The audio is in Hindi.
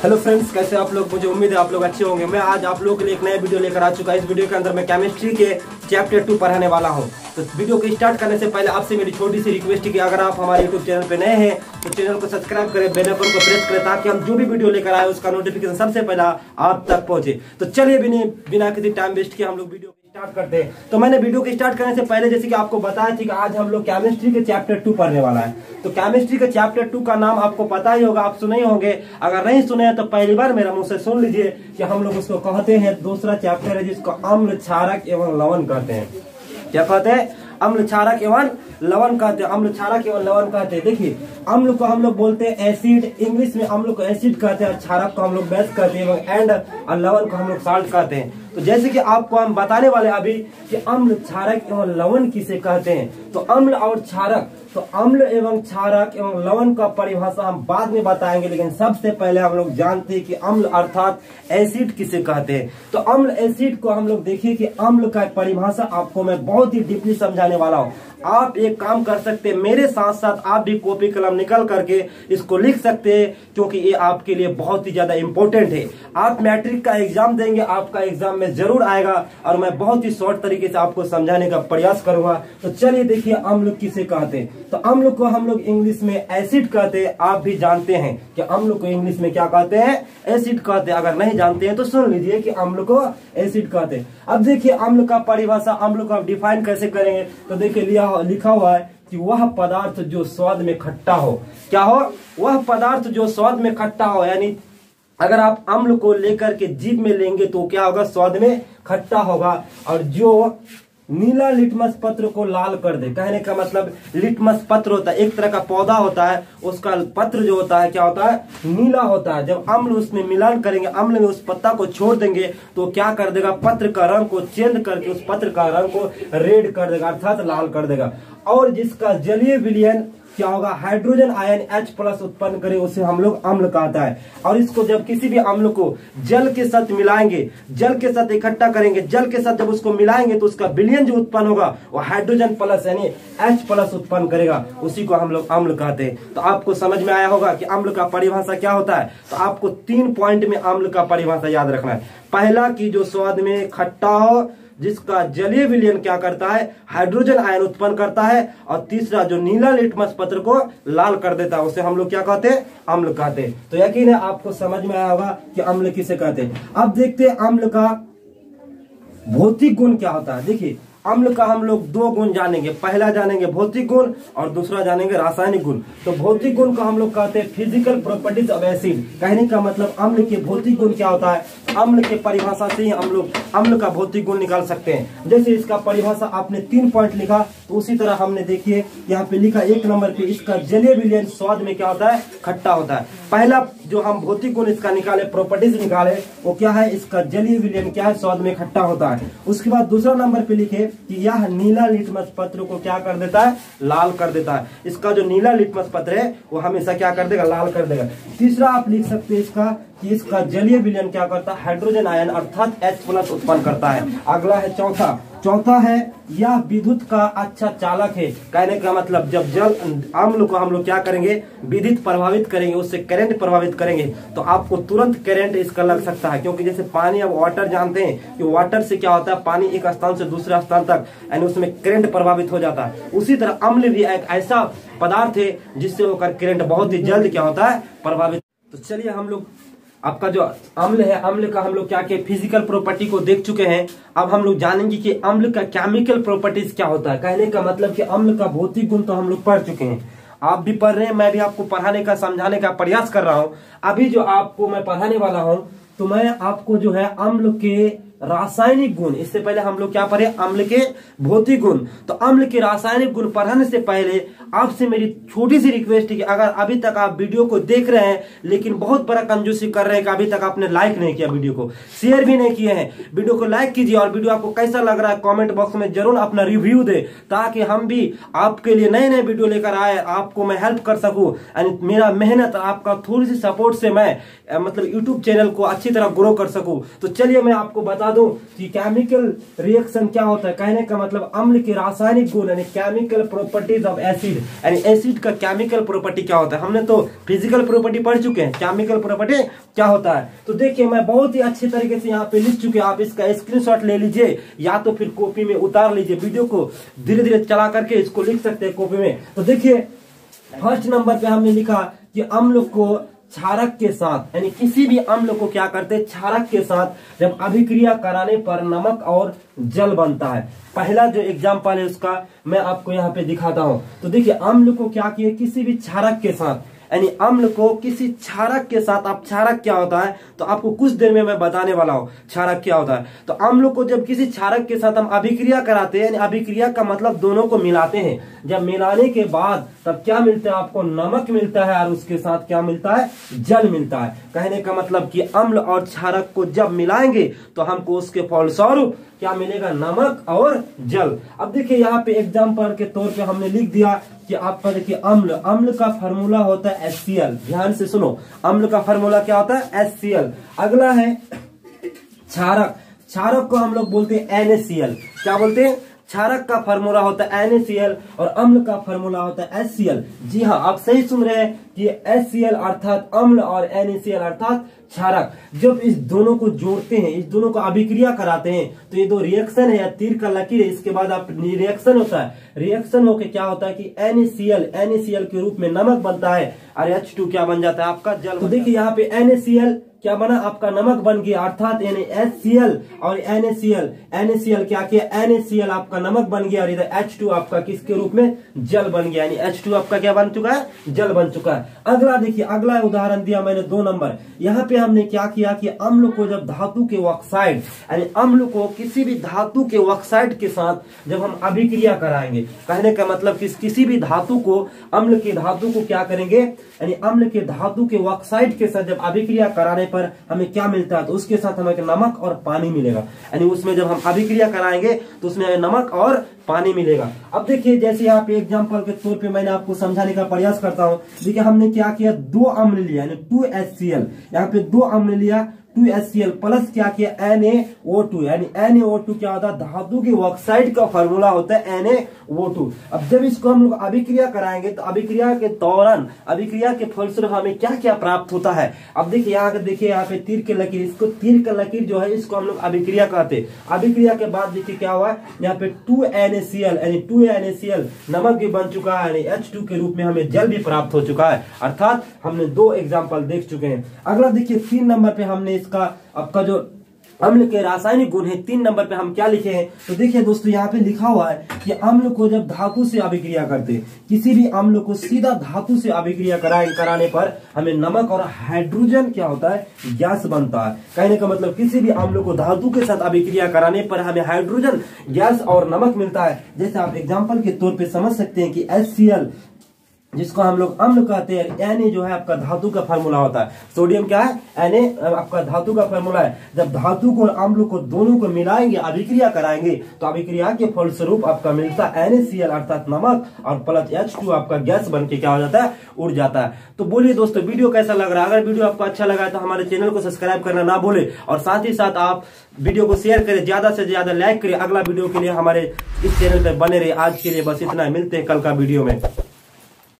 हेलो फ्रेंड्स, कैसे आप लोग? मुझे उम्मीद है आप लोग अच्छे होंगे। मैं आज आप लोगों के लिए एक नया वीडियो लेकर आ चुका है। इस वीडियो के अंदर मैं केमिस्ट्री के चैप्टर 2 पढ़ाने वाला हूं। तो वीडियो को स्टार्ट करने से पहले आपसे मेरी छोटी सी रिक्वेस्ट है कि अगर आप हमारे यूट्यूब चैनल पे नए हैं तो चैनल को सब्सक्राइब करें, बेल आइकन को प्रेस करें ताकि हम जो भी वीडियो लेकर आए उसका नोटिफिकेशन सबसे पहला आप तक पहुंचे। तो चलिए बिना किसी टाइम वेस्ट किए हम लोग वीडियो स्टार्ट करते हैं। तो मैंने वीडियो को स्टार्ट करने से पहले जैसे कि आपको बताया थी कि आज हम लोग केमिस्ट्री के चैप्टर 2 पढ़ने वाला है। तो केमिस्ट्री के चैप्टर 2 का नाम आपको पता ही होगा, आप सुने ही होंगे। अगर नहीं सुने हैं तो पहली बार मेरा मुंह से सुन लीजिए कि हम लोग उसको कहते हैं, दूसरा चैप्टर है जिसको अम्ल, क्षारक एवं लवण कहते हैं। क्या कहते हैं? अम्ल, क्षारक एवं लवण कहते हैं। अम्ल, क्षारक एवं लवण कहते हैं। देखिए, अम्ल को हम लोग बोलते हैं एसिड, इंग्लिश में अम्ल को एसिड कहते हैं, और क्षारक को हम लोग बेस कहते हैं एंड और लवण को हम लोग साल्ट कहते हैं। तो जैसे कि आपको हम बताने वाले अभी कि अम्ल, क्षारक एवं लवण किसे कहते हैं। तो अम्ल और क्षारक, तो अम्ल एवं क्षारक एवं लवण का परिभाषा हम बाद में बताएंगे, लेकिन सबसे पहले हम लोग जानते हैं कि अम्ल अर्थात एसिड किसे कहते हैं। तो अम्ल, एसिड को हम लोग देखिए कि अम्ल का परिभाषा आपको मैं बहुत ही डीपली समझाने वाला हूँ। आप एक काम कर सकते हैं, मेरे साथ साथ आप भी कॉपी कलम निकल करके इसको लिख सकते हैं, क्योंकि ये आपके लिए बहुत ही ज्यादा इंपॉर्टेंट है। आप मैट्रिक का एग्जाम देंगे, आपका एग्जाम में जरूर आएगा और मैं बहुत ही शॉर्ट तरीके से आपको समझाने का प्रयास करूंगा। तो चलिए देखिए, अम्ल किसे कहते हैं। तो अम्ल को हम लोग इंग्लिश में एसिड कहते हैं। आप भी जानते हैं कि अम्ल को इंग्लिश में क्या कहते हैं? एसिड कहते हैं। अगर नहीं जानते हैं तो सुन लीजिए कि अम्ल को एसिड कहते हैं। अब देखिए अम्ल का परिभाषा, अम्ल को आप डिफाइन कैसे करेंगे। तो देखिए लिखा हुआ है कि वह पदार्थ जो स्वाद में खट्टा हो। क्या हो? वह पदार्थ जो स्वाद में खट्टा हो। यानी अगर आप अम्ल को लेकर के जीभ में लेंगे तो क्या होगा? स्वाद में खट्टा होगा। और जो नीला लिटमस पत्र को लाल कर दे, कहने का मतलब लिटमस पत्र होता है, एक तरह का पौधा होता है, उसका पत्र जो होता है क्या होता है? नीला होता है। जब अम्ल उसमें मिलान करेंगे, अम्ल में उस पत्ता को छोड़ देंगे तो क्या कर देगा? पत्र का रंग को चेंज करके उस पत्र का रंग को रेड कर देगा, अर्थात लाल कर देगा। और जिसका जलीय विलयन क्या होगा? हाइड्रोजन आयन H+ उत्पन्न करे, उसे हम लोग अम्ल कहता है। और इसको जब किसी भी अम्ल को जल के साथ मिलाएंगे, जल के साथ इकट्ठा करेंगे, जल के साथ जब उसको मिलाएंगे तो उसका विलयन जो उत्पन्न होगा वो हाइड्रोजन प्लस यानी H+ उत्पन्न करेगा, उसी को हम लोग अम्ल कहते हैं। तो आपको समझ में आया होगा कि अम्ल का परिभाषा क्या होता है। तो आपको 3 पॉइंट में अम्ल का परिभाषा याद रखना है। पहला कि जो स्वाद में खट्टा हो, जिसका जलीय विलयन क्या करता है? हाइड्रोजन आयन उत्पन्न करता है। और तीसरा जो नीला लिटमस पत्र को लाल कर देता है, उसे हम लोग क्या कहते हैं? अम्ल कहते हैं। तो यकीन है आपको समझ में आया होगा कि अम्ल किसे कहते हैं। अब देखते हैं अम्ल का भौतिक गुण क्या होता है। देखिए, अम्ल का हम लोग 2 गुण जानेंगे। पहला जानेंगे भौतिक गुण और दूसरा जानेंगे रासायनिक गुण। तो भौतिक गुण को हम लोग कहते हैं फिजिकल प्रॉपर्टीज ऑफ एसिड। कहने का मतलब अम्ल के भौतिक गुण क्या होता है? अम्ल के परिभाषा से ही हम लोग अम्ल का भौतिक गुण निकाल सकते हैं। जैसे इसका परिभाषा आपने 3 पॉइंट लिखा, तो उसी तरह हमने देखिए यहाँ पे लिखा 1 नंबर पे, इसका जलीय विलयन स्वाद में क्या होता है? खट्टा होता है। पहला जो हम भौतिक गुण इसका निकाले, प्रॉपर्टीज निकाले, वो क्या है? इसका जलीय विलयन क्या है? स्वाद में खट्टा होता है। उसके बाद दूसरा नंबर पे लिखे कि यह नीला लिटमस पत्र को क्या कर देता है? लाल कर देता है। इसका जो नीला लिटमस पत्र है वो हमेशा क्या कर देगा? लाल कर देगा। तीसरा आप लिख सकते हैं इसका कि इसका जलीय विलयन क्या करता है? हाइड्रोजन आयन अर्थात H+ उत्पन्न करता है। अगला है चौथा है यह विद्युत का अच्छा चालक है। कहने का मतलब जब जल अम्ल को हम लोग क्या करेंगे? विद्युत प्रभावित करेंगे, उससे करंट प्रभावित करेंगे तो आपको तुरंत करंट इसका लग सकता है। क्योंकि जैसे पानी, अब वाटर जानते हैं कि वाटर से क्या होता है? पानी एक स्थान से दूसरे स्थान तक यानी उसमें करंट प्रभावित हो जाता है। उसी तरह अम्ल भी एक ऐसा पदार्थ है जिससे होकर करंट बहुत ही जल्द क्या होता है? प्रभावित। तो चलिए हम लोग आपका जो अम्ल है, अम्ल का हम लोग क्या के फिजिकल प्रॉपर्टी को देख चुके हैं। अब हम लोग जानेंगे कि अम्ल का केमिकल प्रॉपर्टीज क्या होता है। कहने का मतलब कि अम्ल का भौतिक गुण तो हम लोग पढ़ चुके हैं, आप भी पढ़ रहे हैं, मैं भी आपको पढ़ाने का, समझाने का प्रयास कर रहा हूं। अभी जो आपको मैं पढ़ाने वाला हूं, तो मैं आपको जो है अम्ल के रासायनिक गुण, इससे पहले हम लोग क्या पढ़े? अम्ल के भौतिक गुण। तो अम्ल के रासायनिक गुण पढ़ाने से पहले आपसे मेरी छोटी सी रिक्वेस्ट है कि अगर अभी तक आप वीडियो को देख रहे हैं लेकिन बहुत बड़ा कंजूसी कर रहे हैं कि अभी तक आपने लाइक नहीं किया, वीडियो को शेयर भी नहीं किए हैं, वीडियो को लाइक कीजिए। और वीडियो आपको कैसा लग रहा है कमेंट बॉक्स में जरूर अपना रिव्यू दे, ताकि हम भी आपके लिए नए नए वीडियो लेकर आए, आपको मैं हेल्प कर सकूं। मेरा मेहनत, आपका थोड़ी सी सपोर्ट से मैं मतलब यूट्यूब चैनल को अच्छी तरह ग्रो कर सकूं। तो चलिए मैं आपको बता बता दूं कि केमिकल रिएक्शन क्या होता है। कहने का मतलब अम्ल के रासायनिक गुण यानी केमिकल प्रॉपर्टीज ऑफ एसिड, यानी एसिड का केमिकल प्रॉपर्टी क्या होता है। हमने तो फिजिकल प्रॉपर्टी पढ़ चुके हैं, केमिकल प्रॉपर्टी क्या होता है। तो देखिए मैं बहुत ही अच्छी तरीके से यहाँ पे लिख चुके हैं, आप इसका स्क्रीनशॉट ले लीजिए या तो फिर कॉपी में उतार लीजिए, वीडियो को धीरे धीरे चला करके इसको लिख सकते हैं कॉपी में। तो देखिए फर्स्ट नंबर पे हमने लिखा कि अम्ल को क्षारक के साथ, यानी किसी भी अम्ल को क्या करते हैं, क्षारक के साथ जब अभिक्रिया कराने पर नमक और जल बनता है। पहला जो एग्जाम्पल है उसका मैं आपको यहाँ पे दिखाता हूँ। तो देखिए अम्ल को क्या किए, किसी भी क्षारक के साथ, यानी अम्ल को किसी क्षारक के साथ, आप क्षारक क्या होता है तो आपको कुछ देर में मैं बताने वाला हूँ क्षारक क्या होता है। तो अम्ल को जब किसी क्षारक के साथ हम अभिक्रिया कराते हैं, यानी अभिक्रिया का मतलब दोनों को मिलाते हैं, जब मिलाने के बाद तब क्या मिलता है, आपको नमक मिलता है और उसके साथ क्या मिलता है, जल मिलता है। कहने का मतलब कि अम्ल और क्षारक को जब मिलाएंगे तो हमको उसके फलस्वरूप क्या मिलेगा, नमक और जल। अब देखिए यहाँ पे एग्जाम्पल के तौर पे हमने लिख दिया कि आपका देखिए अम्ल का फार्मूला होता है HCl। ध्यान से सुनो, अम्ल का फार्मूला क्या होता है, HCl। अगला है क्षारक, क्षारक को हम लोग बोलते हैं NaCl। क्या बोलते हैं, क्षारक का फार्मूला होता है NaCl और अम्ल का फार्मूला होता है HCl। जी हाँ, आप सही सुन रहे हैं कि HCl अर्थात अम्ल और NaCl अर्थात क्षारक। जब इस दोनों को जोड़ते हैं, इस दोनों को अभिक्रिया कराते हैं तो ये दो रिएक्शन है या तीर का लकीर है, इसके बाद आप रिएक्शन होता है, रिएक्शन होके क्या होता है कि NaCl के रूप में नमक बनता है और H2 क्या बन जाता है, आपका जल। तो देखिए यहाँ पे NaCl क्या बना, आपका नमक बन गया, अर्थात यानी HCl और NaCl क्या किया, NaCl आपका नमक बन गया और इधर H2 आपका किसके रूप में, जल बन गया, यानी H2 आपका क्या बन चुका है, जल बन चुका है। अगला देखिए, अगला उदाहरण दिया मैंने 2 नंबर। यहाँ पे हमने क्या किया कि अम्ल को जब धातु के ऑक्साइड, यानी अम्ल को किसी भी धातु के ऑक्साइड के साथ जब हम अभिक्रिया कराएंगे, कहने का मतलब किसी भी धातु को, अम्ल के धातु को क्या करेंगे, यानी अम्ल के धातु के ऑक्साइड के साथ जब अभिक्रिया कराने पर हमें क्या मिलता है, तो उसके साथ हमें नमक और पानी मिलेगा। यानी उसमें जब हम अभिक्रिया कराएंगे तो उसमें हमें नमक और पानी मिलेगा। अब देखिए जैसे यहाँ पे एग्जांपल के तौर पे मैंने आपको समझाने का प्रयास करता हूँ। देखिए हमने क्या किया, 2 अम्ल लिया यानी 2HCl, यहाँ पे 2 अम्ल लिया 2HCl प्लस क्या किया NaO2, यानी NaO2 क्या होता है, धातु के ऑक्साइड का फार्मूला होता है NaO2। अब जब इसको हम लोग अभिक्रिया कराएंगे तो अभिक्रिया के दौरान, अभिक्रिया के फलस्वरूप हमें क्या क्या प्राप्त होता है। अब देखिए यहाँ पे तीर के लकीर, इसको तीर का लकीर जो है इसको हम लोग अभिक्रिया कहते हैं। अभिक्रिया के बाद देखिए क्या हुआ, यहाँ पे 2NaCl यानी 2NaCl नमक भी बन चुका है, यानी H2 के रूप में हमें जल भी प्राप्त हो चुका है। अर्थात हमने 2 एग्जाम्पल देख चुके हैं। अगला देखिए 3 नंबर पे हमने इसका आपका जो अम्ल के रासायनिक गुण है 3 नंबर पे हम क्या लिखे हैं। तो देखिए दोस्तों यहाँ पे लिखा हुआ है कि अम्ल को जब धातु से अभिक्रिया करते, किसी भी अम्ल को सीधा धातु से अभिक्रिया कराने पर हमें नमक और हाइड्रोजन क्या होता है, गैस बनता है। कहने का मतलब किसी भी अम्ल को धातु के साथ अभिक्रिया कराने पर हमें हाइड्रोजन गैस और नमक मिलता है। जैसे आप एग्जाम्पल के तौर पर समझ सकते हैं कि HCl जिसको हम लोग अम्ल कहते हैं, Na जो है आपका धातु का फार्मूला होता है, सोडियम क्या है, Na आपका धातु का फार्मूला है। जब धातु को और अम्ल को दोनों को मिलाएंगे, अभिक्रिया कराएंगे तो अभिक्रिया के फलस्वरूप आपका मिलता है NaCl अर्थात नमक और प्लस H2 आपका गैस बन के क्या हो जाता है, उड़ जाता है। तो बोलिए दोस्तों वीडियो कैसा लग रहा है। अगर वीडियो आपको अच्छा लगा है तो हमारे चैनल को सब्सक्राइब करना ना भूले और साथ ही साथ आप वीडियो को शेयर करें, ज्यादा से ज्यादा लाइक करें। अगला वीडियो के लिए हमारे इस चैनल पर बने रहे। आज के लिए बस इतना, मिलते हैं कल का वीडियो में।